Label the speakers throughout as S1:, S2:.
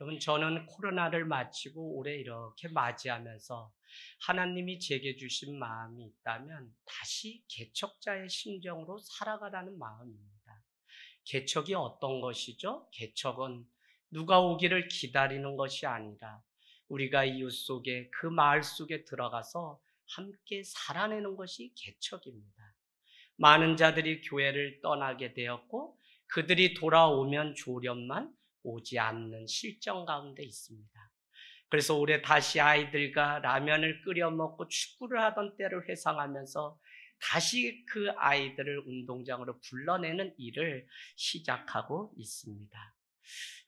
S1: 여러분, 저는 코로나를 마치고 올해 이렇게 맞이하면서 하나님이 제게 주신 마음이 있다면 다시 개척자의 심정으로 살아가라는 마음입니다. 개척이 어떤 것이죠? 개척은 누가 오기를 기다리는 것이 아니라 우리가 이웃 속에, 그 마을 속에 들어가서 함께 살아내는 것이 개척입니다. 많은 자들이 교회를 떠나게 되었고 그들이 돌아오면 조련만 오지 않는 실정 가운데 있습니다. 그래서 올해 다시 아이들과 라면을 끓여 먹고 축구를 하던 때를 회상하면서 다시 그 아이들을 운동장으로 불러내는 일을 시작하고 있습니다.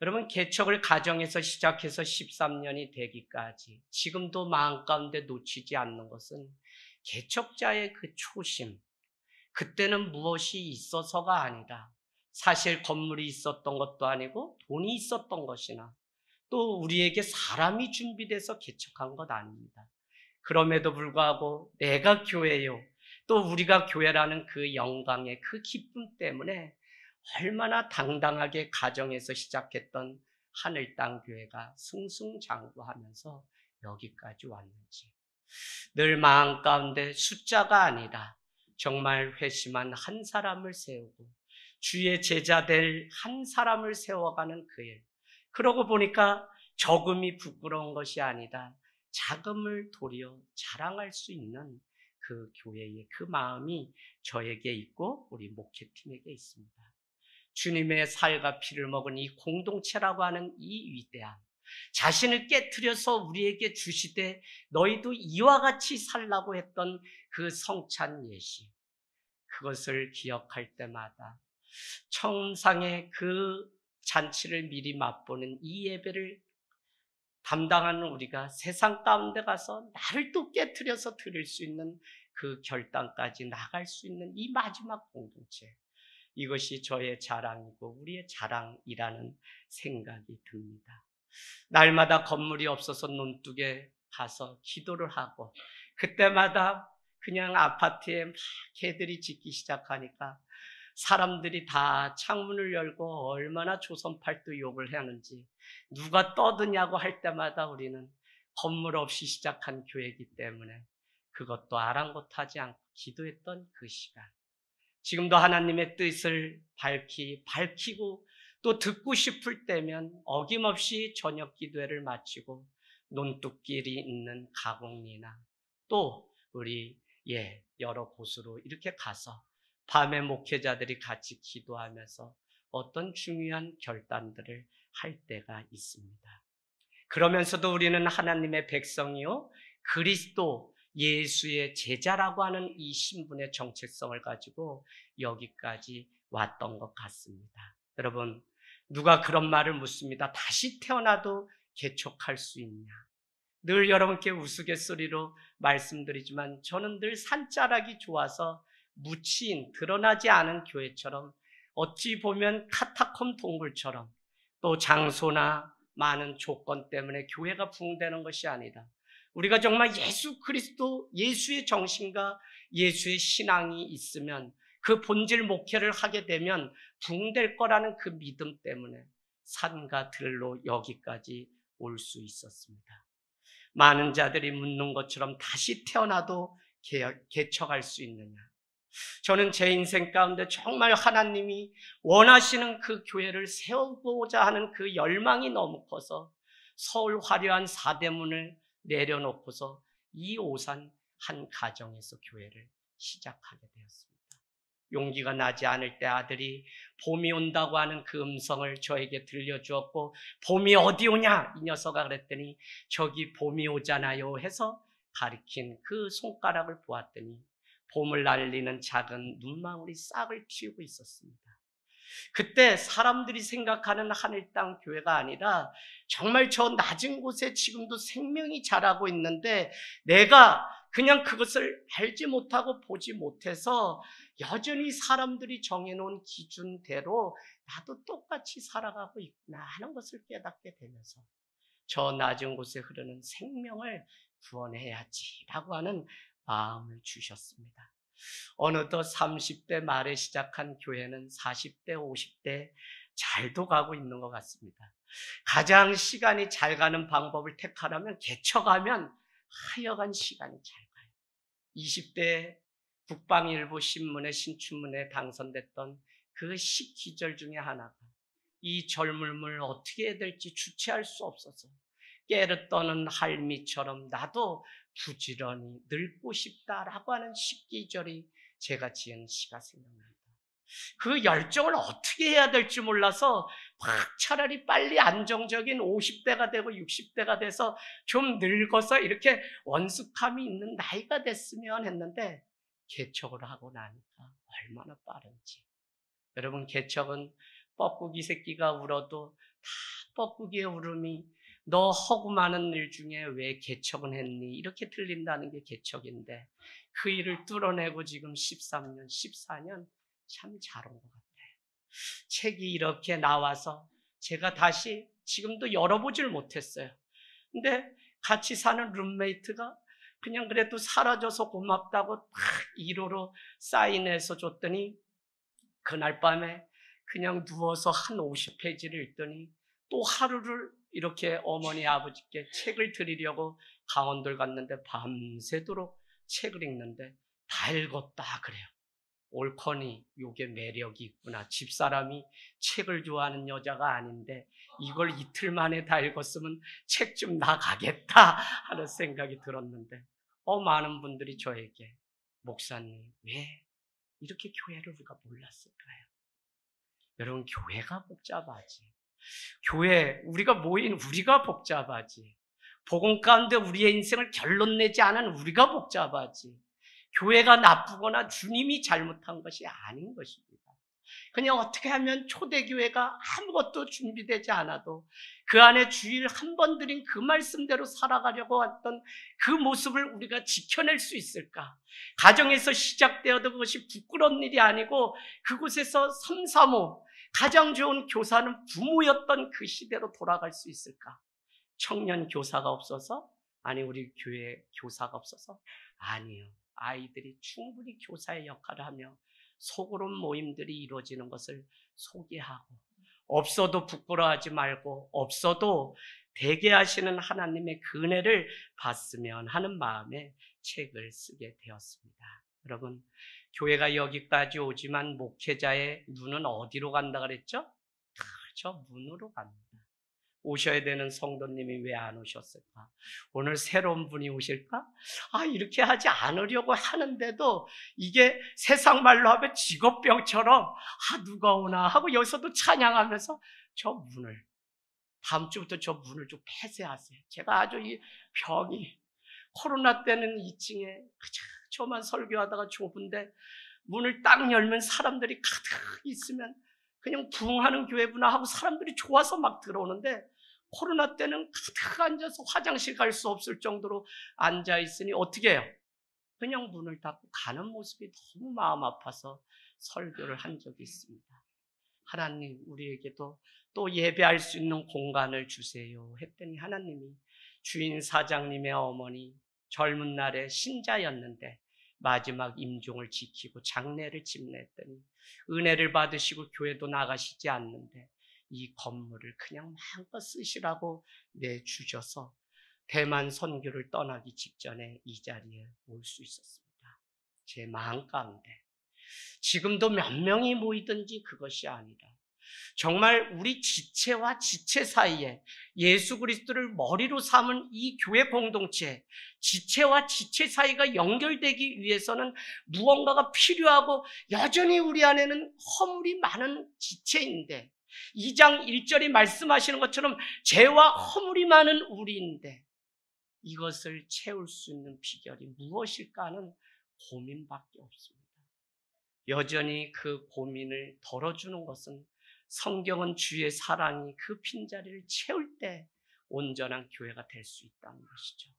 S1: 여러분, 개척을 가정에서 시작해서 13년이 되기까지 지금도 마음 가운데 놓치지 않는 것은 개척자의 그 초심, 그때는 무엇이 있어서가 아니라 사실 건물이 있었던 것도 아니고 돈이 있었던 것이나 또 우리에게 사람이 준비돼서 개척한 것 아닙니다. 그럼에도 불구하고 내가 교회요, 또 우리가 교회라는 그 영광의 그 기쁨 때문에 얼마나 당당하게 가정에서 시작했던 하늘 땅 교회가 승승장구하면서 여기까지 왔는지, 늘 마음 가운데 숫자가 아니라 정말 회심한 한 사람을 세우고 주의 제자 될 한 사람을 세워가는 그 일. 그러고 보니까 적음이 부끄러운 것이 아니라 자금을 도리어 자랑할 수 있는 그 교회의 그 마음이 저에게 있고 우리 목회팀에게 있습니다. 주님의 살과 피를 먹은 이 공동체라고 하는 이 위대함, 자신을 깨트려서 우리에게 주시되 너희도 이와 같이 살라고 했던 그 성찬 예시, 그것을 기억할 때마다 천상의 그 잔치를 미리 맛보는 이 예배를 담당하는 우리가 세상 가운데 가서 나를 또 깨트려서 드릴 수 있는 그 결단까지 나갈 수 있는 이 마지막 공동체, 이것이 저의 자랑이고 우리의 자랑이라는 생각이 듭니다. 날마다 건물이 없어서 논둑에 가서 기도를 하고 그때마다 그냥 아파트에 막 개들이 짖기 시작하니까 사람들이 다 창문을 열고 얼마나 조선팔도 욕을 하는지 누가 떠드냐고 할 때마다 우리는 건물 없이 시작한 교회이기 때문에 그것도 아랑곳하지 않고 기도했던 그 시간, 지금도 하나님의 뜻을 밝히고 또 듣고 싶을 때면 어김없이 저녁 기도회를 마치고 논뚝길이 있는 가곡리나 또 우리 여러 곳으로 이렇게 가서 밤에 목회자들이 같이 기도하면서 어떤 중요한 결단들을 할 때가 있습니다. 그러면서도 우리는 하나님의 백성이요, 그리스도 예수의 제자라고 하는 이 신분의 정체성을 가지고 여기까지 왔던 것 같습니다. 여러분, 누가 그런 말을 묻습니다. 다시 태어나도 개척할 수 있냐? 늘 여러분께 우스갯소리로 말씀드리지만 저는 늘 산자락이 좋아서 묻힌, 드러나지 않은 교회처럼, 어찌 보면 카타콤 동굴처럼, 또 장소나 많은 조건 때문에 교회가 부흥되는 것이 아니라 우리가 정말 예수 그리스도, 예수의 정신과 예수의 신앙이 있으면 그 본질 목회를 하게 되면 부흥될 거라는 그 믿음 때문에 산과 들로 여기까지 올 수 있었습니다. 많은 자들이 묻는 것처럼 다시 태어나도 개척할 수 있느냐? 저는 제 인생 가운데 정말 하나님이 원하시는 그 교회를 세우고자 하는 그 열망이 너무 커서 서울 화려한 사대문을 내려놓고서 이 오산 한 가정에서 교회를 시작하게 되었습니다. 용기가 나지 않을 때 아들이 봄이 온다고 하는 그 음성을 저에게 들려주었고, 봄이 어디 오냐? 이 녀석아 그랬더니 저기 봄이 오잖아요 해서 가리킨 그 손가락을 보았더니 봄을 날리는 작은 눈망울이 싹을 틔우고 있었습니다. 그때 사람들이 생각하는 하늘 땅 교회가 아니라 정말 저 낮은 곳에 지금도 생명이 자라고 있는데 내가 그냥 그것을 알지 못하고 보지 못해서 여전히 사람들이 정해놓은 기준대로 나도 똑같이 살아가고 있구나 하는 것을 깨닫게 되면서 저 낮은 곳에 흐르는 생명을 구원해야지라고 하는 마음을 주셨습니다. 어느덧 30대 말에 시작한 교회는 40대, 50대 잘도 가고 있는 것 같습니다. 가장 시간이 잘 가는 방법을 택하라면 개척하면 하여간 시간이 잘 가요. 20대 국방일보 신문에 신춘문에 당선됐던 그 시기절 중에 하나가 이 젊음을 어떻게 해야 될지 주체할 수 없어서 깨르 떠는 할미처럼 나도 부지런히 늙고 싶다라고 하는 시기절이 제가 지은 시가 생각납니다. 그 열정을 어떻게 해야 될지 몰라서 막 차라리 빨리 안정적인 50대가 되고 60대가 돼서 좀 늙어서 이렇게 원숙함이 있는 나이가 됐으면 했는데 개척을 하고 나니까 얼마나 빠른지. 여러분, 개척은 뻐꾸기 새끼가 울어도 다 뻐꾸기의 울음이 너 허구 많은 일 중에 왜 개척은 했니? 이렇게 들린다는 게 개척인데 그 일을 뚫어내고 지금 13년, 14년 참 잘 온 것 같아요. 책이 이렇게 나와서 제가 다시 지금도 열어보질 못했어요. 근데 같이 사는 룸메이트가 그냥 그래도 사라져서 고맙다고 딱 1호로 사인해서 줬더니 그날 밤에 그냥 누워서 한 50페이지를 읽더니 또 하루를 이렇게 어머니 아버지께 책을 드리려고 강원도를 갔는데 밤새도록 책을 읽는데 다 읽었다 그래요. 옳거니 요게 매력이 있구나. 집사람이 책을 좋아하는 여자가 아닌데 이걸 이틀 만에 다 읽었으면 책 좀 나가겠다 하는 생각이 들었는데 많은 분들이 저에게 목사님 왜 이렇게 교회를 우리가 몰랐을까요? 여러분, 교회가 복잡하지. 교회, 우리가 모인 우리가 복잡하지. 복음 가운데 우리의 인생을 결론 내지 않은 우리가 복잡하지. 교회가 나쁘거나 주님이 잘못한 것이 아닌 것입니다. 그냥 어떻게 하면 초대교회가 아무것도 준비되지 않아도 그 안에 주일 한 번 드린 그 말씀대로 살아가려고 했던 그 모습을 우리가 지켜낼 수 있을까? 가정에서 시작되어도 그것이 부끄러운 일이 아니고 그곳에서 3, 3호 가장 좋은 교사는 부모였던 그 시대로 돌아갈 수 있을까? 청년 교사가 없어서? 아니, 우리 교회 교사가 없어서? 아니요. 아이들이 충분히 교사의 역할을 하며 소그룹 모임들이 이루어지는 것을 소개하고 없어도 부끄러워하지 말고 없어도 되게 하시는 하나님의 그 은혜를 봤으면 하는 마음에 책을 쓰게 되었습니다. 여러분, 교회가 여기까지 오지만 목회자의 눈은 어디로 간다 그랬죠? 저 문으로 갑니다. 오셔야 되는 성도님이 왜 안 오셨을까? 오늘 새로운 분이 오실까? 이렇게 하지 않으려고 하는데도 이게 세상 말로 하면 직업병처럼 누가 오나 하고 여기서도 찬양하면서 저 문을 다음 주부터 저 문을 좀 폐쇄하세요. 제가 아주 이 병이 코로나 때는 2층에 저만 설교하다가 좁은데 문을 딱 열면 사람들이 가득 있으면 그냥 부흥하는 교회구나 하고 사람들이 좋아서 막 들어오는데 코로나 때는 가득 앉아서 화장실 갈 수 없을 정도로 앉아있으니 어떻게 해요? 그냥 문을 닫고 가는 모습이 너무 마음 아파서 설교를 한 적이 있습니다. 하나님, 우리에게도 또 예배할 수 있는 공간을 주세요 했더니 하나님이 주인 사장님의 어머니 젊은 날에 신자였는데 마지막 임종을 지키고 장례를 집례했더니 은혜를 받으시고 교회도 나가시지 않는데 이 건물을 그냥 마음껏 쓰시라고 내주셔서 대만 선교를 떠나기 직전에 이 자리에 올 수 있었습니다. 제 마음 가운데 지금도 몇 명이 모이든지 그것이 아니라 정말 우리 지체와 지체 사이에 예수 그리스도를 머리로 삼은 이 교회 공동체, 지체와 지체 사이가 연결되기 위해서는 무언가가 필요하고 여전히 우리 안에는 허물이 많은 지체인데 2장 1절이 말씀하시는 것처럼 죄와 허물이 많은 우리인데 이것을 채울 수 있는 비결이 무엇일까 하는 고민밖에 없습니다. 여전히 그 고민을 덜어주는 것은 성경은 주의 사랑이 그 빈자리를 채울 때 온전한 교회가 될 수 있다는 것이죠.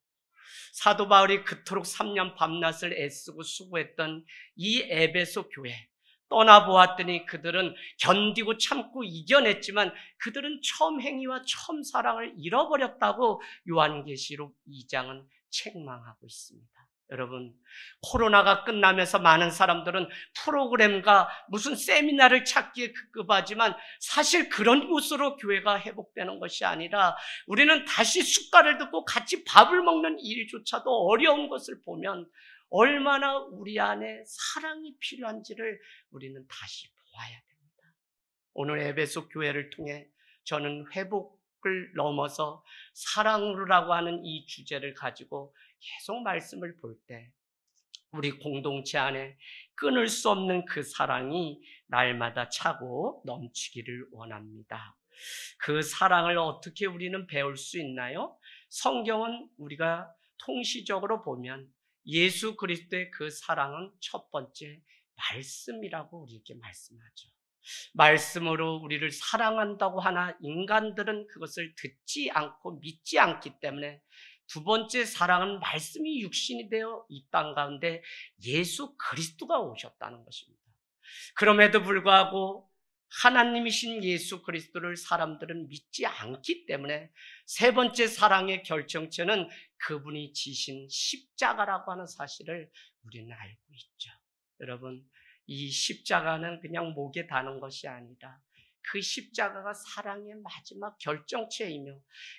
S1: 사도 바울이 그토록 3년 밤낮을 애쓰고 수고했던 이 에베소 교회 떠나보았더니 그들은 견디고 참고 이겨냈지만 그들은 처음 행위와 처음 사랑을 잃어버렸다고 요한계시록 2장은 책망하고 있습니다. 여러분, 코로나가 끝나면서 많은 사람들은 프로그램과 무슨 세미나를 찾기에 급급하지만 사실 그런 곳으로 교회가 회복되는 것이 아니라 우리는 다시 숟갈을 듣고 같이 밥을 먹는 일조차도 어려운 것을 보면 얼마나 우리 안에 사랑이 필요한지를 우리는 다시 보아야 됩니다. 오늘 에베소 교회를 통해 저는 회복을 넘어서 사랑으로라고 하는 이 주제를 가지고 계속 말씀을 볼 때 우리 공동체 안에 끊을 수 없는 그 사랑이 날마다 차고 넘치기를 원합니다. 그 사랑을 어떻게 우리는 배울 수 있나요? 성경은 우리가 통시적으로 보면 예수 그리스도의 그 사랑은 첫 번째 말씀이라고 우리에게 말씀하죠. 말씀으로 우리를 사랑한다고 하나 인간들은 그것을 듣지 않고 믿지 않기 때문에 두 번째 사랑은 말씀이 육신이 되어 이 땅 가운데 예수 그리스도가 오셨다는 것입니다. 그럼에도 불구하고 하나님이신 예수 그리스도를 사람들은 믿지 않기 때문에 세 번째 사랑의 결정체는 그분이 지신 십자가라고 하는 사실을 우리는 알고 있죠. 여러분, 이 십자가는 그냥 목에 다는 것이 아니라 그 십자가가 사랑의 마지막 결정체이며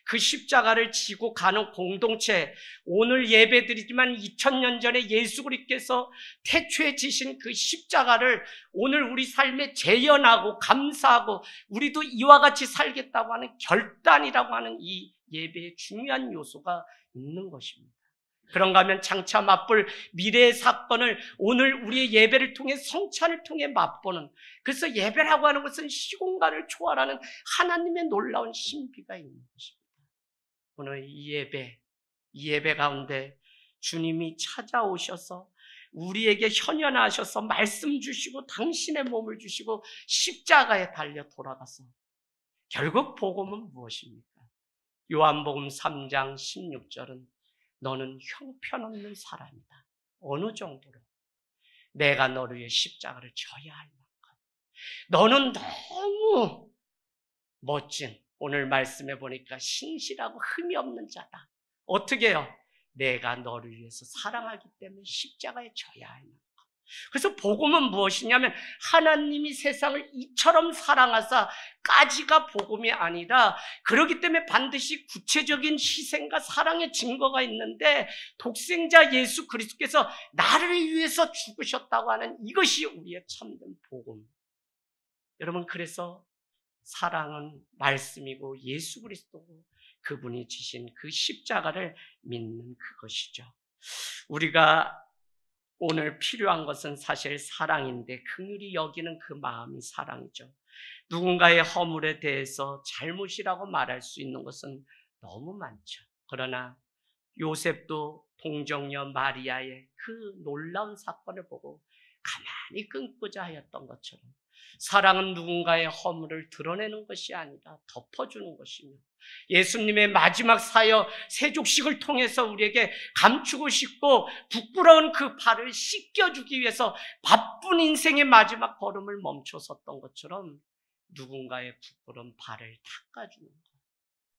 S1: 그 십자가를 지고 가는 공동체, 오늘 예배드리지만 2000년 전에 예수 그리스도께서 태초에 지신 그 십자가를 오늘 우리 삶에 재현하고 감사하고 우리도 이와 같이 살겠다고 하는 결단이라고 하는 이 예배의 중요한 요소가 있는 것입니다. 그런가 하면 장차 맛볼 미래의 사건을 오늘 우리의 예배를 통해 성찬을 통해 맛보는, 그래서 예배라고 하는 것은 시공간을 초월하는 하나님의 놀라운 신비가 있는 것입니다. 오늘 이 예배 가운데 주님이 찾아오셔서 우리에게 현현하셔서 말씀 주시고 당신의 몸을 주시고 십자가에 달려 돌아가서 결국 복음은 무엇입니까? 요한복음 3장 16절은 너는 형편없는 사람이다. 어느 정도로? 내가 너를 위해 십자가를 져야 할 만큼. 너는 너무 멋진, 오늘 말씀해 보니까 신실하고 흠이 없는 자다. 어떻게 해요? 내가 너를 위해서 사랑하기 때문에 십자가에 져야 할 만큼. 그래서 복음은 무엇이냐면 하나님이 세상을 이처럼 사랑하사까지가 복음이 아니라, 그렇기 때문에 반드시 구체적인 희생과 사랑의 증거가 있는데 독생자 예수 그리스도께서 나를 위해서 죽으셨다고 하는 이것이 우리의 참된 복음. 여러분, 그래서 사랑은 말씀이고 예수 그리스도고 그분이 지신 그 십자가를 믿는 그것이죠. 우리가 오늘 필요한 것은 사실 사랑인데 긍휼히 여기는 그 마음이 사랑이죠. 누군가의 허물에 대해서 잘못이라고 말할 수 있는 것은 너무 많죠. 그러나 요셉도 동정녀 마리아의 그 놀라운 사건을 보고 가만히 끊고자 하였던 것처럼 사랑은 누군가의 허물을 드러내는 것이 아니라 덮어주는 것이며, 예수님의 마지막 사역 세족식을 통해서 우리에게 감추고 싶고 부끄러운 그 발을 씻겨주기 위해서 바쁜 인생의 마지막 걸음을 멈춰섰던 것처럼 누군가의 부끄러운 발을 닦아주는 것.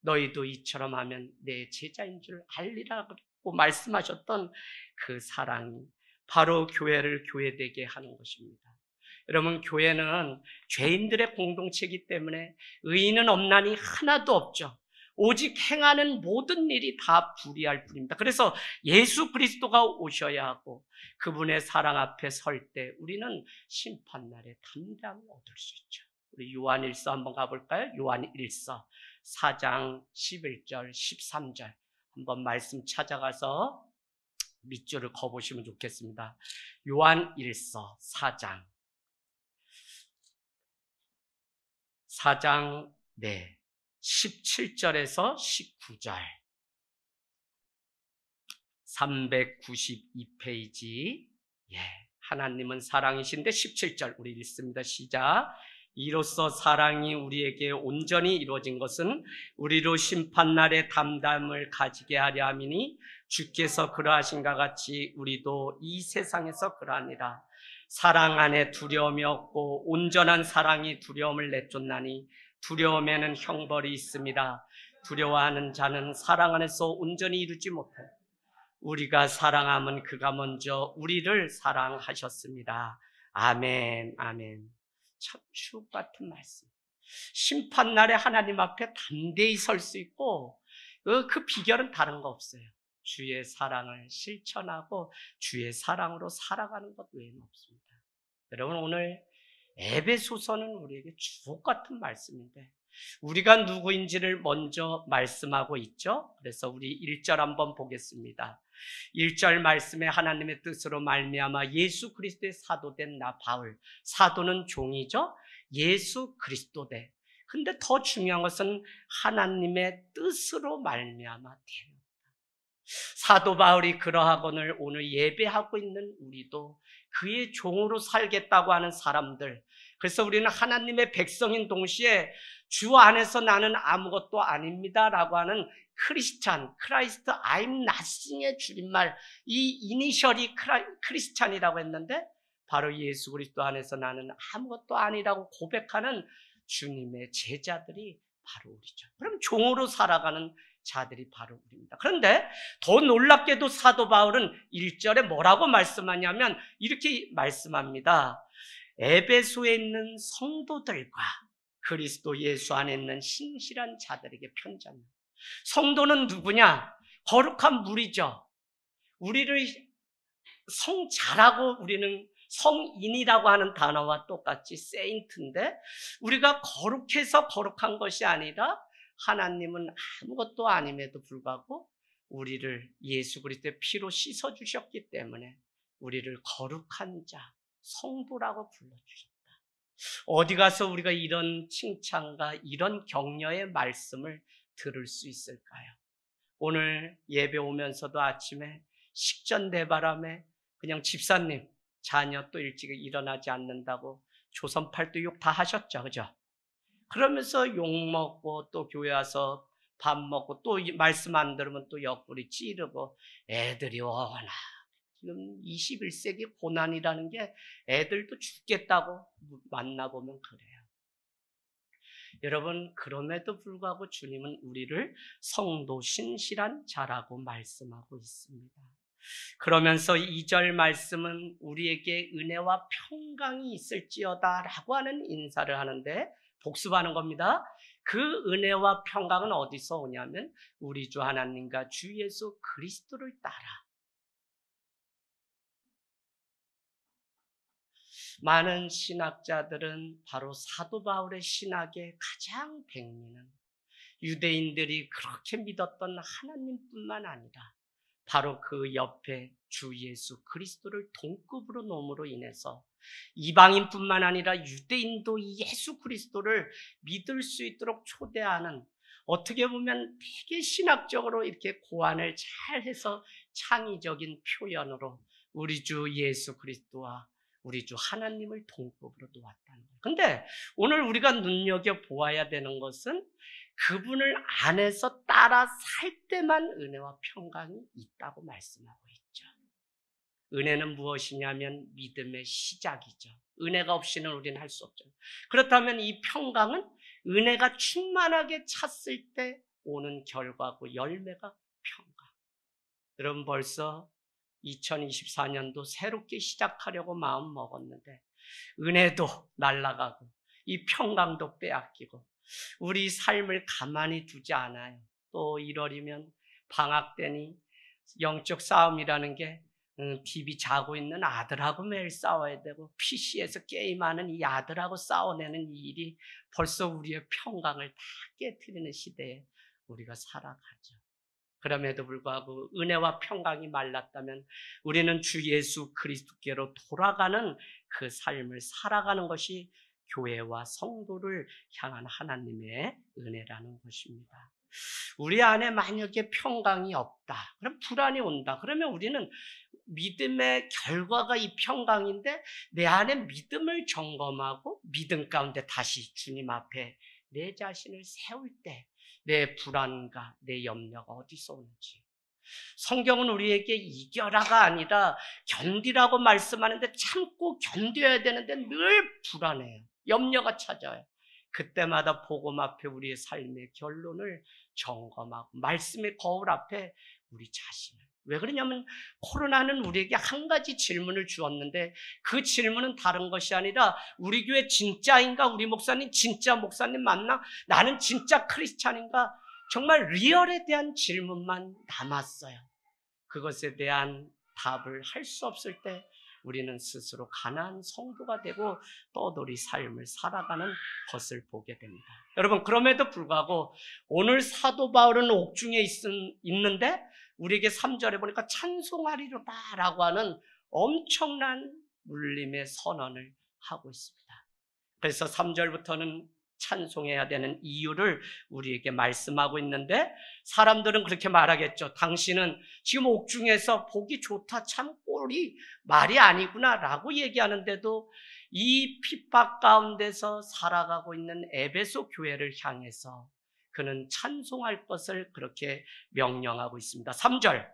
S1: 너희도 이처럼 하면 내 제자인 줄 알리라고 말씀하셨던 그 사랑이 바로 교회를 교회되게 하는 것입니다. 여러분, 교회는 죄인들의 공동체이기 때문에 의인은 없나니 하나도 없죠. 오직 행하는 모든 일이 다 불의할 뿐입니다. 그래서 예수 그리스도가 오셔야 하고 그분의 사랑 앞에 설 때 우리는 심판날에 담대함을 얻을 수 있죠. 우리 요한일서 한번 가볼까요? 요한일서 4장 11절 13절 한번 말씀 찾아가서 밑줄을 그어보시면 좋겠습니다. 요한일서 4장 17절에서 19절 392페이지. 하나님은 사랑이신데 17절 우리 읽습니다. 시작. 이로써 사랑이 우리에게 온전히 이루어진 것은 우리로 심판날의 담담을 가지게 하려 함이니 주께서 그러하신가 같이 우리도 이 세상에서 그러하니라. 사랑 안에 두려움이 없고 온전한 사랑이 두려움을 내쫓나니 두려움에는 형벌이 있습니다. 두려워하는 자는 사랑 안에서 온전히 이루지 못해. 우리가 사랑하면 그가 먼저 우리를 사랑하셨습니다. 아멘, 아멘. 참 주옥 같은 말씀. 심판날에 하나님 앞에 담대히 설 수 있고 그 비결은 다른 거 없어요. 주의 사랑을 실천하고 주의 사랑으로 살아가는 것 외에는 없습니다. 여러분, 오늘 에베소서는 우리에게 주옥 같은 말씀인데 우리가 누구인지를 먼저 말씀하고 있죠. 그래서 우리 1절 한번 보겠습니다. 1절 말씀에 하나님의 뜻으로 말미암아 예수 그리스도의 사도된 나 바울, 사도는 종이죠. 예수 그리스도되. 근데 더 중요한 것은 하나님의 뜻으로 말미암아 되는. 사도 바울이 그러하거늘 오늘 예배하고 있는 우리도 그의 종으로 살겠다고 하는 사람들, 그래서 우리는 하나님의 백성인 동시에 주 안에서 나는 아무것도 아닙니다 라고 하는 크리스찬, 크라이스트 I'm nothing의 줄임말, 이 이니셜이 크리스찬이라고 했는데 바로 예수 그리스도 안에서 나는 아무것도 아니라고 고백하는 주님의 제자들이 바로 우리죠. 그럼 종으로 살아가는 자들이 바로 우리입니다. 그런데 더 놀랍게도 사도 바울은 1절에 뭐라고 말씀하냐면 이렇게 말씀합니다. 에베소에 있는 성도들과 그리스도 예수 안에 있는 신실한 자들에게 편지합니다. 성도는 누구냐? 거룩한 무리죠. 우리를 성자라고 우리는 성인이라고 하는 단어와 똑같이 세인트인데 우리가 거룩해서 거룩한 것이 아니라 하나님은 아무것도 아님에도 불구하고 우리를 예수 그리스도의 피로 씻어주셨기 때문에 우리를 거룩한 자, 성도라고 불러주셨다. 어디 가서 우리가 이런 칭찬과 이런 격려의 말씀을 들을 수 있을까요? 오늘 예배 오면서도 아침에 식전대바람에 그냥 집사님 자녀 또 일찍 일어나지 않는다고 조선 팔도 욕 다 하셨죠, 그죠? 그러면서 욕 먹고 또 교회 와서 밥 먹고 또 말씀 안 들으면 또 옆구리 찌르고 애들이 워낙 지금 21세기 고난이라는 게 애들도 죽겠다고 만나보면 그래요. 여러분, 그럼에도 불구하고 주님은 우리를 성도 신실한 자라고 말씀하고 있습니다. 그러면서 2절 말씀은 우리에게 은혜와 평강이 있을지어다 라고 하는 인사를 하는데 복습하는 겁니다. 그 은혜와 평강은 어디서 오냐면 우리 주 하나님과 주 예수 그리스도를 따라. 많은 신학자들은 바로 사도 바울의 신학의 가장 백미는 유대인들이 그렇게 믿었던 하나님뿐만 아니라 바로 그 옆에 주 예수 그리스도를 동급으로 놓음으로 인해서 이방인뿐만 아니라 유대인도 예수 그리스도를 믿을 수 있도록 초대하는, 어떻게 보면 되게 신학적으로 이렇게 고안을 잘 해서 창의적인 표현으로 우리 주 예수 그리스도와 우리 주 하나님을 동급으로 놓았다는 거예요. 근데 오늘 우리가 눈여겨보아야 되는 것은 그분을 안에서 따라 살 때만 은혜와 평강이 있다고 말씀하고 있죠. 은혜는 무엇이냐면 믿음의 시작이죠. 은혜가 없이는 우리는 할 수 없죠. 그렇다면 이 평강은 은혜가 충만하게 찼을 때 오는 결과고 열매가 평강. 여러분, 벌써 2024년도 새롭게 시작하려고 마음 먹었는데 은혜도 날아가고 이 평강도 빼앗기고 우리 삶을 가만히 두지 않아요. 또 1월이면 방학 때니 영적 싸움이라는 게 TV 자고 있는 아들하고 매일 싸워야 되고 PC에서 게임하는 이 아들하고 싸워내는 이 일이 벌써 우리의 평강을 다 깨트리는 시대에 우리가 살아가죠. 그럼에도 불구하고 은혜와 평강이 말랐다면 우리는 주 예수 그리스도께로 돌아가는 그 삶을 살아가는 것이 교회와 성도를 향한 하나님의 은혜라는 것입니다. 우리 안에 만약에 평강이 없다, 그럼 불안이 온다. 그러면 우리는 믿음의 결과가 이 평강인데 내 안에 믿음을 점검하고 믿음 가운데 다시 주님 앞에 내 자신을 세울 때 내 불안과 내 염려가 어디서 오는지. 성경은 우리에게 이겨라가 아니라 견디라고 말씀하는데 참고 견뎌야 되는데 늘 불안해요. 염려가 찾아요. 그때마다 복음 앞에 우리의 삶의 결론을 점검하고 말씀의 거울 앞에 우리 자신을 왜 그러냐면 코로나는 우리에게 한 가지 질문을 주었는데 그 질문은 다른 것이 아니라 우리 교회 진짜인가? 우리 목사님 진짜 목사님 맞나? 나는 진짜 크리스찬인가? 정말 리얼에 대한 질문만 남았어요. 그것에 대한 답을 할 수 없을 때 우리는 스스로 가난한 성도가 되고 떠돌이 삶을 살아가는 것을 보게 됩니다. 여러분, 그럼에도 불구하고 오늘 사도 바울은 옥중에 있는데 우리에게 3절에 보니까 찬송하리로다라고 하는 엄청난 울림의 선언을 하고 있습니다. 그래서 3절부터는 찬송해야 되는 이유를 우리에게 말씀하고 있는데 사람들은 그렇게 말하겠죠. 당신은 지금 옥중에서 보기 좋다, 참 꼴이 말이 아니구나 라고 얘기하는데도 이 핍박 가운데서 살아가고 있는 에베소 교회를 향해서 그는 찬송할 것을 그렇게 명령하고 있습니다. 3절,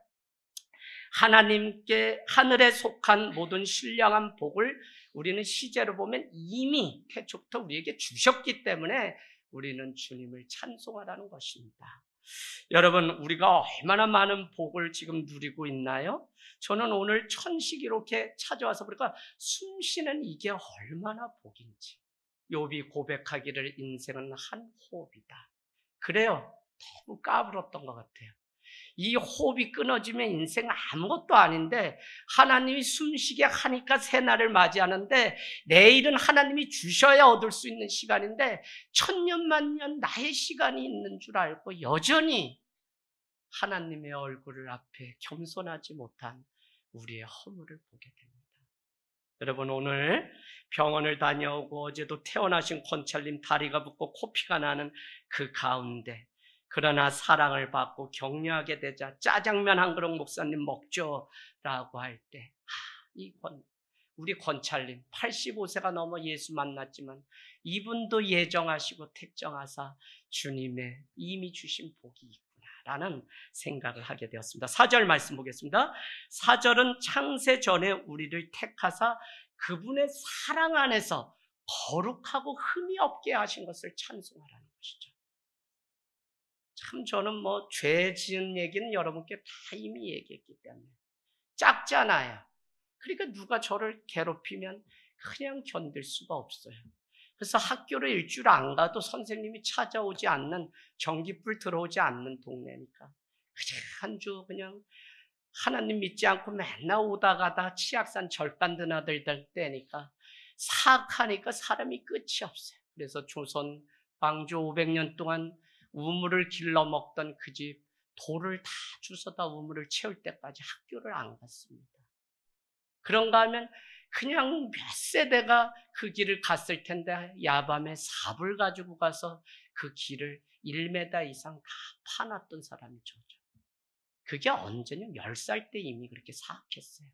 S1: 하나님께 하늘에 속한 모든 신령한 복을 우리는 시제로 보면 이미 태초부터 우리에게 주셨기 때문에 우리는 주님을 찬송하라는 것입니다. 여러분, 우리가 얼마나 많은 복을 지금 누리고 있나요? 저는 오늘 천식 이렇게 찾아와서 보니까 숨 쉬는 이게 얼마나 복인지. 욥이 고백하기를 인생은 한 호흡이다. 그래요. 너무 까불었던 것 같아요. 이 호흡이 끊어지면 인생 아무것도 아닌데 하나님이 숨쉬게 하니까 새날을 맞이하는데 내일은 하나님이 주셔야 얻을 수 있는 시간인데 천년 만년 나의 시간이 있는 줄 알고 여전히 하나님의 얼굴을 앞에 겸손하지 못한 우리의 허물을 보게 됩니다. 여러분, 오늘 병원을 다녀오고 어제도 태어나신 권철님 다리가 붓고 코피가 나는 그 가운데 그러나 사랑을 받고 격려하게 되자 짜장면 한 그릇 목사님 먹죠 라고 할 때 우리 권찰님 85세가 넘어 예수 만났지만 이분도 예정하시고 택정하사 주님의 이미 주신 복이 있구나라는 생각을 하게 되었습니다. 4절 말씀 보겠습니다. 4절은 창세 전에 우리를 택하사 그분의 사랑 안에서 거룩하고 흠이 없게 하신 것을 찬송하라는 것이죠. 참 저는 죄 지은 얘기는 여러분께 다 이미 얘기했기 때문에 작잖아요. 그러니까 누가 저를 괴롭히면 그냥 견딜 수가 없어요. 그래서 학교를 일주일 안 가도 선생님이 찾아오지 않는, 전기불 들어오지 않는 동네니까 그냥 한 주 그냥 하나님 믿지 않고 맨날 오다 가다 치악산 절간 드나들 때니까 사악하니까 사람이 끝이 없어요. 그래서 조선 왕조 500년 동안 우물을 길러 먹던 그 집 돌을 다 주워다 우물을 채울 때까지 학교를 안 갔습니다. 그런가 하면 그냥 몇 세대가 그 길을 갔을 텐데 야밤에 삽을 가지고 가서 그 길을 1m 이상 다 파놨던 사람이 저죠. 그게 언제냐? 10살 때 이미 그렇게 사악했어요.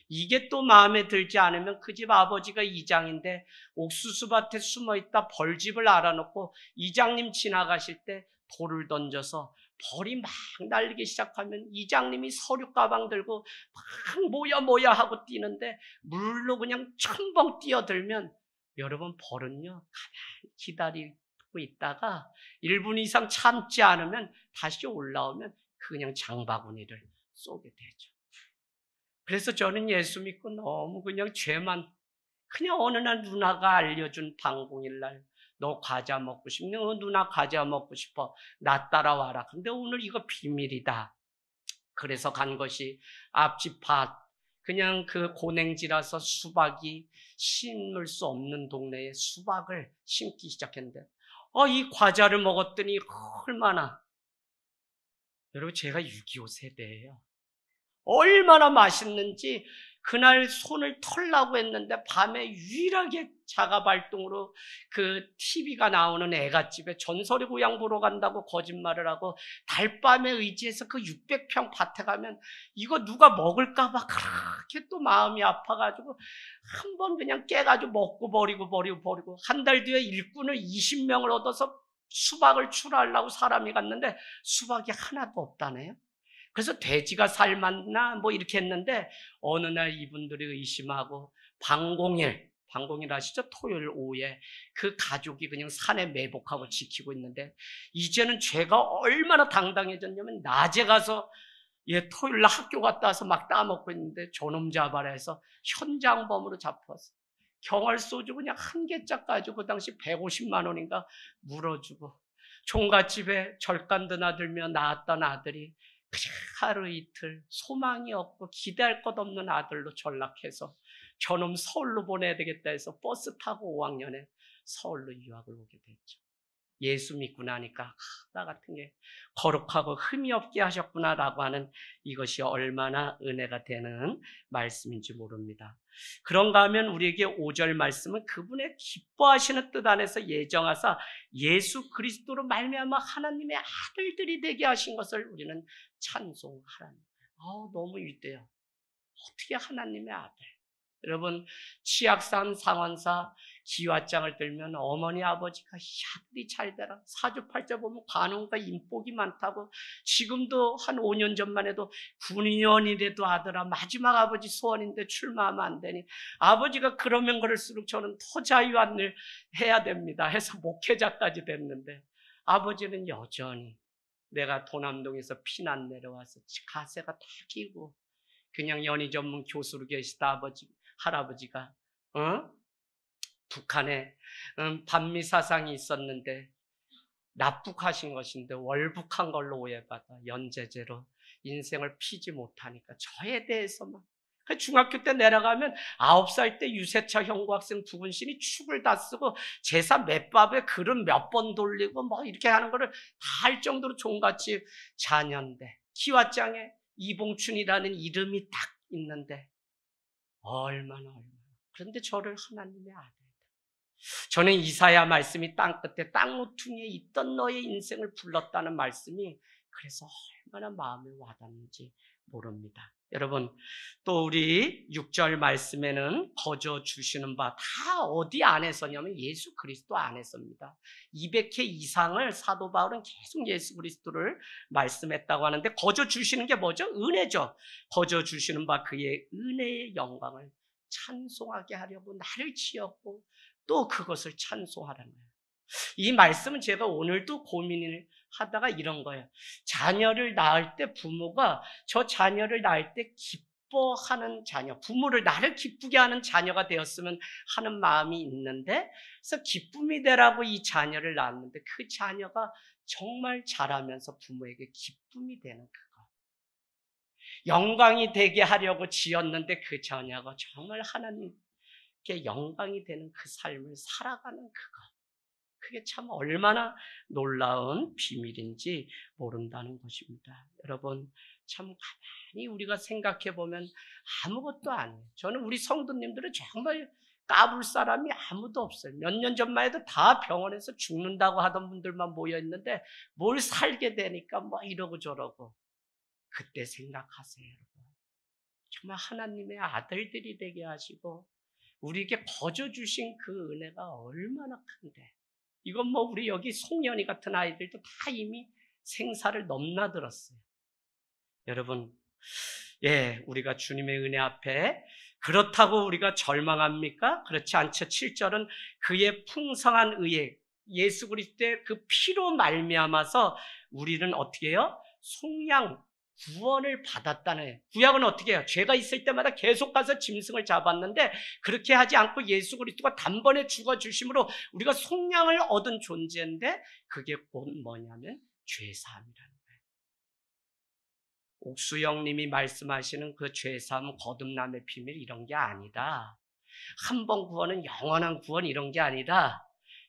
S1: 이게 또 마음에 들지 않으면 그 집 아버지가 이장인데 옥수수밭에 숨어있다 벌집을 알아놓고 이장님 지나가실 때 돌을 던져서 벌이 막 날리기 시작하면 이장님이 서류 가방 들고 막 뭐야 하고 뛰는데 물로 그냥 첨벙 뛰어들면 여러분 벌은요 가만히 기다리고 있다가 1분 이상 참지 않으면 다시 올라오면 그냥 장바구니를 쏘게 되죠. 그래서 저는 예수 믿고 너무 그냥 죄만, 그냥 어느 날 누나가 알려준 방공일날 너 과자 먹고 싶니? 누나 과자 먹고 싶어. 나 따라와라. 근데 오늘 이거 비밀이다. 그래서 간 것이 앞집 밭, 그냥 그 고냉지라서 수박이 심을 수 없는 동네에 수박을 심기 시작했는데 이 과자를 먹었더니 얼마나, 여러분 제가 6.25 세대예요. 얼마나 맛있는지 그날 손을 털라고 했는데 밤에 유일하게 자가발동으로 그 TV가 나오는 애갓집에 전설의 고향 보러 간다고 거짓말을 하고 달밤에 의지해서 그 600평 밭에 가면 이거 누가 먹을까 봐 그렇게 또 마음이 아파가지고 한 번 그냥 깨가지고 먹고 버리고 한 달 뒤에 일꾼을 20명을 얻어서 수박을 출하하려고 사람이 갔는데 수박이 하나도 없다네요. 그래서 돼지가 삶았나 이렇게 했는데 어느 날 이분들이 의심하고 방공일 아시죠? 토요일 오후에 그 가족이 그냥 산에 매복하고 지키고 있는데 이제는 죄가 얼마나 당당해졌냐면 낮에 가서 얘 토요일 날 학교 갔다 와서 막 따먹고 있는데 저놈 잡아라 해서 현장범으로 잡혔어. 경활소주 그냥 한 개짝 가지고 그 당시 150만 원인가 물어주고, 종갓집에 절간 드나들며 낳았던 아들이 그냥 하루 이틀 소망이 없고 기대할 것 없는 아들로 전락해서 저놈 서울로 보내야 되겠다 해서 버스 타고 5학년에 서울로 유학을 오게 됐죠. 예수 믿고 나니까 나 같은 게 거룩하고 흠이 없게 하셨구나라고 하는, 이것이 얼마나 은혜가 되는 말씀인지 모릅니다. 그런가 하면 우리에게 5절 말씀은 그분의 기뻐하시는 뜻 안에서 예정하사 예수 그리스도로 말미암아 하나님의 아들들이 되게 하신 것을 우리는 찬송하라는 거예요. 너무 위대해요. 어떻게 하나님의 아들. 여러분, 치악산 상원사 기와장을 들면 어머니 아버지가 이 아들이 잘 되라, 사주팔자 보면 관원과 인복이 많다고, 지금도 한 5년 전만 해도 군의원이라도 아들아 마지막 아버지 소원인데 출마하면 안 되니 아버지가 그러면 그럴수록 저는 더 자유한 일 해야 됩니다 해서 목회자까지 됐는데, 아버지는 여전히 내가 도남동에서 피난 내려와서 가세가 다 끼고 그냥 연희 전문 교수로 계시다 할아버지가 북한에 반미 사상이 있었는데 납북하신 것인데 월북한 걸로 오해받아 연제제로 인생을 피지 못하니까 저에 대해서만, 중학교 때 내려가면 9살 때 유세차 형구학생 부군신이 축을 다 쓰고 제사 맷밥에 그릇 몇 번 돌리고 뭐 이렇게 하는 거를 다 할 정도로 종갓집 자녀인데, 기와장에 이봉춘이라는 이름이 딱 있는데 얼마나. 그런데 저를 하나님의 아들, 저는 이사야 말씀이 땅끝에 땅모퉁이에 있던 너의 인생을 불렀다는 말씀이 그래서 얼마나 마음에 와닿는지 모릅니다. 여러분, 또 우리 6절 말씀에는 거저 주시는 바 다 어디 안에서냐면 예수 그리스도 안에서입니다. 200회 이상을 사도 바울은 계속 예수 그리스도를 말씀했다고 하는데, 거저 주시는 게 뭐죠? 은혜죠. 거저 주시는 바 그의 은혜의 영광을 찬송하게 하려고 나를 지었고 또 그것을 찬송하라는 거예요. 이 말씀은 제가 오늘도 고민을 하다가 이런 거예요. 자녀를 낳을 때 부모가 저 자녀를 낳을 때 기뻐하는 자녀, 부모를 나를 기쁘게 하는 자녀가 되었으면 하는 마음이 있는데, 그래서 기쁨이 되라고 이 자녀를 낳았는데 그 자녀가 정말 자라면서 부모에게 기쁨이 되는 그거, 영광이 되게 하려고 지었는데 그 자녀가 정말 하나님께 영광이 되는 그 삶을 살아가는 그거, 그게 참 얼마나 놀라운 비밀인지 모른다는 것입니다. 여러분, 참 가만히 우리가 생각해 보면 아무것도 아니에요. 저는 우리 성도님들은 정말 까불 사람이 아무도 없어요. 몇 년 전만 해도 다 병원에서 죽는다고 하던 분들만 모여 있는데 뭘 살게 되니까 뭐 이러고 저러고. 그때 생각하세요, 여러분. 정말 하나님의 아들들이 되게 하시고 우리에게 거저 주신 그 은혜가 얼마나 큰데, 이건 뭐 우리 여기 송년이 같은 아이들도 다 이미 생사를 넘나들었어요. 여러분, 우리가 주님의 은혜 앞에 그렇다고 우리가 절망합니까? 그렇지 않죠. 7절은 그의 풍성한 의에 예수 그리스도의 그 피로 말미암아서 우리는 어떻게 해요? 속량 구원을 받았다는. 구약은 어떻게 해요? 죄가 있을 때마다 계속 가서 짐승을 잡았는데 그렇게 하지 않고 예수 그리스도가 단번에 죽어주심으로 우리가 속량을 얻은 존재인데, 그게 곧 뭐냐면 죄사함이라는 거예요. 옥수영 님이 말씀하시는 그 죄사함, 거듭남의 비밀 이런 게 아니다. 한 번 구원은 영원한 구원 이런 게 아니다.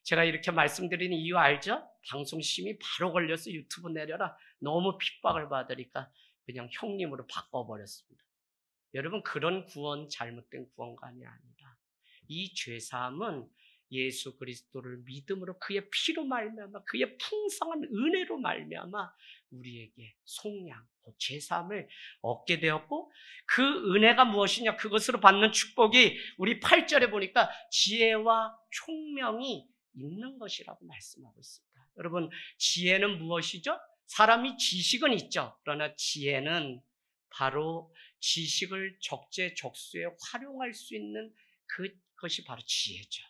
S1: 제가 이렇게 말씀드리는 이유 알죠? 방송심이 바로 걸려서 유튜브 내려라. 너무 핍박을 받으니까 그냥 형님으로 바꿔버렸습니다. 여러분, 그런 구원, 잘못된 구원관이 아니라 이 죄사함은 예수 그리스도를 믿음으로 그의 피로 말미암아 그의 풍성한 은혜로 말미암아 우리에게 속량, 죄사함을 얻게 되었고, 그 은혜가 무엇이냐, 그것으로 받는 축복이 우리 8절에 보니까 지혜와 총명이 있는 것이라고 말씀하고 있습니다. 여러분, 지혜는 무엇이죠? 사람이 지식은 있죠. 그러나 지혜는 바로 지식을 적재적소에 활용할 수 있는 그것이 바로 지혜죠.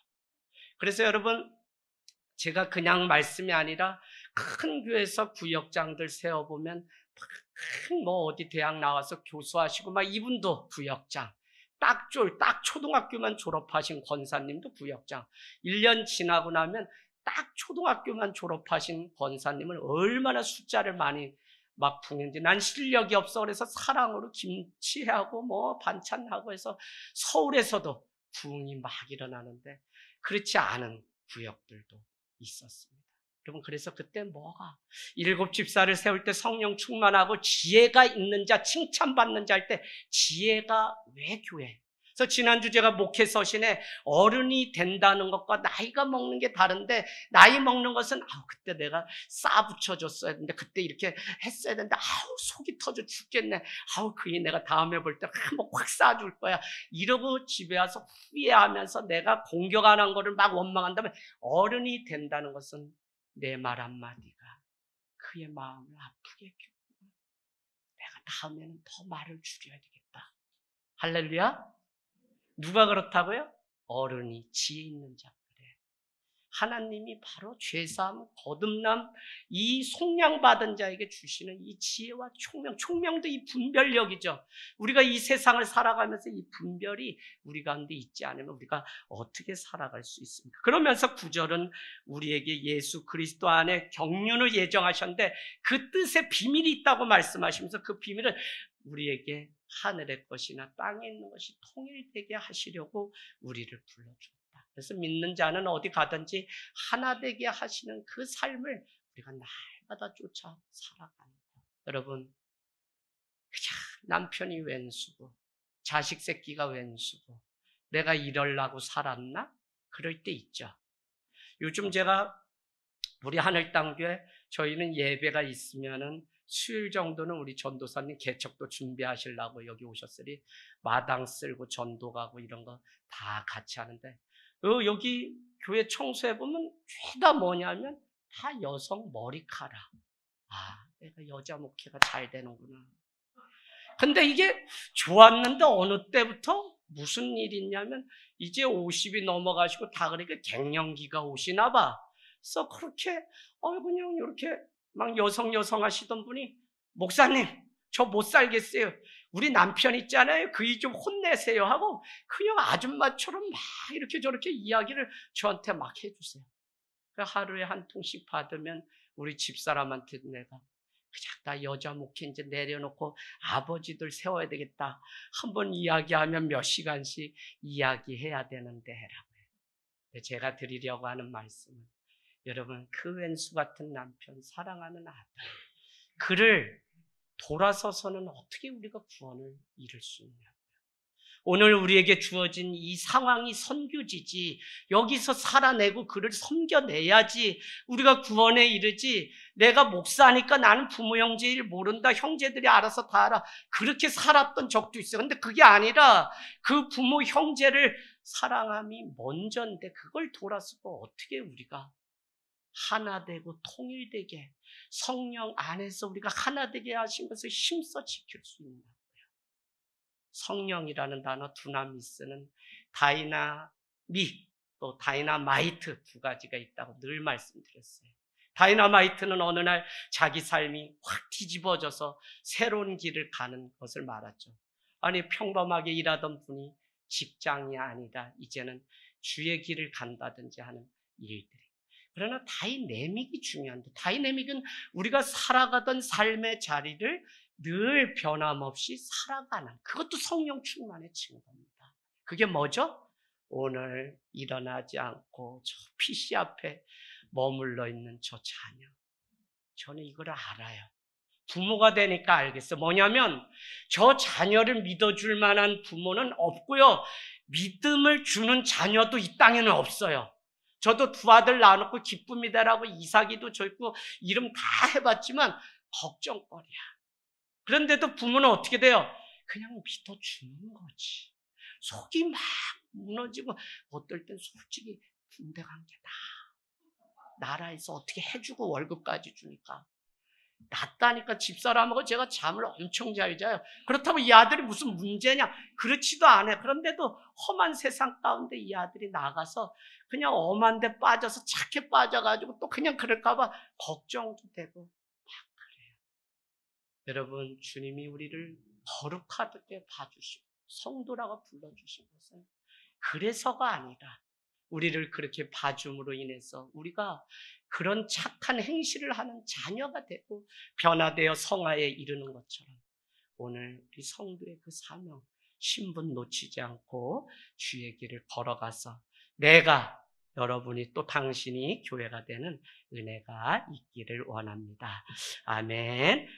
S1: 그래서 여러분, 제가 그냥 말씀이 아니라 큰 교회에서 구역장들 세워보면 뭐 어디 대학 나와서 교수하시고 막 이분도 구역장, 딱 초등학교만 졸업하신 권사님도 구역장. 1년 지나고 나면 딱 초등학교만 졸업하신 권사님은 얼마나 숫자를 많이 막 부는지. 난 실력이 없어 그래서 사랑으로 김치하고 뭐 반찬하고 해서 서울에서도 부흥이 막 일어나는데 그렇지 않은 구역들도 있었습니다. 여러분, 그래서 그때 뭐가 7 집사를 세울 때 성령 충만하고 지혜가 있는 자, 칭찬받는 자 할 때 지혜가 왜 교회? 그래서 지난주 제가 목회 서신에 어른이 된다는 것과 나이가 먹는 게 다른데, 나이 먹는 것은 그때 내가 싸 붙여줬어야 했는데, 그때 이렇게 했어야 되는데 속이 터져 죽겠네. 그이 내가 다음에 볼 때 한번 확 싸줄 거야. 이러고 집에 와서 후회하면서 내가 공격 안 한 거를 막 원망한다면, 어른이 된다는 것은 내 말 한마디가 그의 마음을 아프게 했겠구나. 내가 다음에는 더 말을 줄여야 되겠다. 할렐루야. 누가 그렇다고요? 어른이 지혜 있는 자들에. 하나님이 바로 죄사함, 거듭남, 이 속량받은 자에게 주시는 이 지혜와 총명도 이 분별력이죠. 우리가 이 세상을 살아가면서 이 분별이 우리 가운데 있지 않으면 우리가 어떻게 살아갈 수 있습니까? 그러면서 9절은 우리에게 예수 그리스도 안에 경륜을 예정하셨는데 그 뜻에 비밀이 있다고 말씀하시면서 그 비밀을 우리에게 하늘의 것이나 땅에 있는 것이 통일되게 하시려고 우리를 불러주었다. 그래서 믿는 자는 어디 가든지 하나 되게 하시는 그 삶을 우리가 날마다 쫓아 살아가는 것. 여러분, 그냥 남편이 왼수고 자식 새끼가 왼수고 내가 이러려고 살았나? 그럴 때 있죠. 요즘 제가 우리 하늘땅교회 저희는 예배가 있으면은 수요일 정도는 우리 전도사님 개척도 준비하시려고 여기 오셨으니 마당 쓸고 전도 가고 이런 거 다 같이 하는데, 여기 교회 청소해보면 죄다 뭐냐면 다 여성 머리카락. 내가 여자 목회가 잘 되는구나. 근데 이게 좋았는데 어느 때부터 무슨 일이 있냐면 이제 50이 넘어가시고 다 그러니까 갱년기가 오시나 봐. 그래서 그렇게 그냥 이렇게 막 여성 하시던 분이, 목사님 저 못 살겠어요. 우리 남편 있잖아요. 그이 좀 혼내세요 하고 그냥 아줌마처럼 막 이렇게 저렇게 이야기를 저한테 막 해주세요. 하루에 한 통씩 받으면 우리 집사람한테 내가 그냥 나 여자 목회 이제 내려놓고 아버지들 세워야 되겠다. 한번 이야기하면 몇 시간씩 이야기해야 되는데 라고. 제가 드리려고 하는 말씀은, 여러분, 그 왼수 같은 남편, 사랑하는 아들, 그를 돌아서서는 어떻게 우리가 구원을 이룰 수 있냐. 오늘 우리에게 주어진 이 상황이 선교지지, 여기서 살아내고 그를 섬겨내야지 우리가 구원에 이르지, 내가 목사니까 나는 부모 형제 일 모른다, 형제들이 알아서 다 알아, 그렇게 살았던 적도 있어요. 근데 그게 아니라 그 부모 형제를 사랑함이 먼저인데 그걸 돌아서고 어떻게 우리가 하나 되고 통일되게 성령 안에서 우리가 하나 되게 하신 것을 힘써 지킬 수 있는 거예요. 성령이라는 단어 두나미스는 다이나믹 또 다이나마이트 두 가지가 있다고 늘 말씀드렸어요. 다이나마이트는 어느 날 자기 삶이 확 뒤집어져서 새로운 길을 가는 것을 말하죠. 아니, 평범하게 일하던 분이 직장이 아니라 이제는 주의 길을 간다든지 하는 일들이. 그러나 다이내믹이 중요한데, 다이내믹은 우리가 살아가던 삶의 자리를 늘 변함없이 살아가는, 그것도 성령 충만의 증거입니다. 그게 뭐죠? 오늘 일어나지 않고 저 PC 앞에 머물러 있는 저 자녀, 저는 이걸 알아요. 부모가 되니까 알겠어요. 뭐냐면 저 자녀를 믿어줄 만한 부모는 없고요, 믿음을 주는 자녀도 이 땅에는 없어요. 저도 두 아들 낳아놓고 기쁨이다라고 이삭이도 좋고 이름 다 해봤지만 걱정거리야. 그런데도 부모는 어떻게 돼요? 그냥 믿어주는 거지. 속이 막 무너지고, 어떨 땐 솔직히 군대 간 게 다 나라에서 어떻게 해주고 월급까지 주니까 낫다니까. 집사람하고 제가 잠을 엄청 잘 자요. 그렇다고 이 아들이 무슨 문제냐? 그렇지도 않아요. 그런데도 험한 세상 가운데 이 아들이 나가서 그냥 엄한 데 빠져서 착해 빠져가지고 또 그냥 그럴까봐 걱정도 되고 막 그래요. 여러분, 주님이 우리를 거룩하게 봐주시고 성도라고 불러주신 것은 그래서가 아니라 우리를 그렇게 봐줌으로 인해서 우리가 그런 착한 행실을 하는 자녀가 되고 변화되어 성화에 이르는 것처럼 오늘 우리 성도의 그 사명, 신분 놓치지 않고 주의 길을 걸어가서 내가, 여러분이 또 당신이 교회가 되는 은혜가 있기를 원합니다. 아멘.